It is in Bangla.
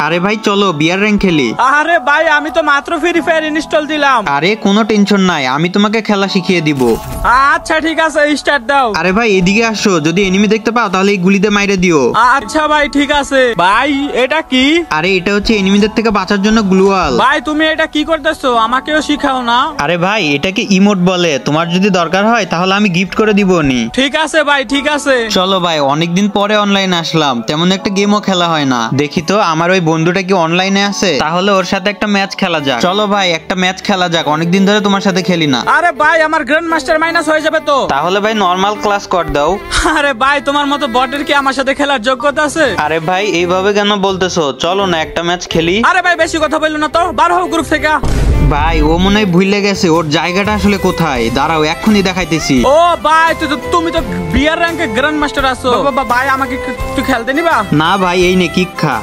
আরে ভাই চলো বিয়ার র্যাঙ্ক খেলি। আরে ভাই আমি তো মাত্র ফ্রি ফায়ার ইনস্টল দিলাম। আরে কোনো টেনশন নাই, আমি তোমাকে খেলা শিখিয়ে দিব। আচ্ছা ঠিক আছে স্টার্ট দাও। আরে ভাই এদিকে আসো, যদি এনিমি দেখতে পাও তাহলে এই গুলিতে মাইরে দিও। আচ্ছা ভাই ঠিক আছে। ভাই এটা কি? আরে এটা হচ্ছে এনিমিদের থেকে বাঁচার জন্য গ্লুয়াল। ভাই তুমি এটা কি করতেছো, আমাকেও শিখাও না। আরে ভাই এটাকে ইমোট বলে, তোমার যদি দরকার হয় তাহলে আমি গিফট করে দিব নি। ঠিক আছে ভাই ঠিক আছে। চলো ভাই অনেকদিন পরে অনলাইনে আসলাম, তেমন একটা গেমও খেলা হয় না। দেখি তো আমার ওই বন্ধুটা কি অনলাইনে আছে, তাহলে ওর সাথে একটা ম্যাচ খেলা যাক। চলো ভাই একটা ম্যাচ খেলা যাক, অনেকদিন ধরে তোমার সাথে খেলি না। আরে ভাই আমার গ্র্যান্ড মাস্টার মাইনাস হয়ে যাবে তো। তাহলে ভাই নরমাল ক্লাস কর দাও। আরে ভাই তোমার মতো বটের কি আমার সাথে খেলার যোগ্যতা আছে? আরে ভাই এইভাবে কেন বলতেছো, চলো না একটা ম্যাচ খেলি। আরে ভাই বেশি কথা বললো না তো, বার হও গ্রুপ থেকে। ভাই ও মনে হয় ভুলে গেছে ওর জায়গাটা আসলে কোথায়, দাঁড়াও এক্ষুনি দেখাইতেছি। ও ভাই তুমি তো বিয়ার র্যাঙ্কে গ্র্যান্ড মাস্টার আছো। ভাই আমাকে একটু খেলতে নিবা? না ভাই এই নে কিক খা।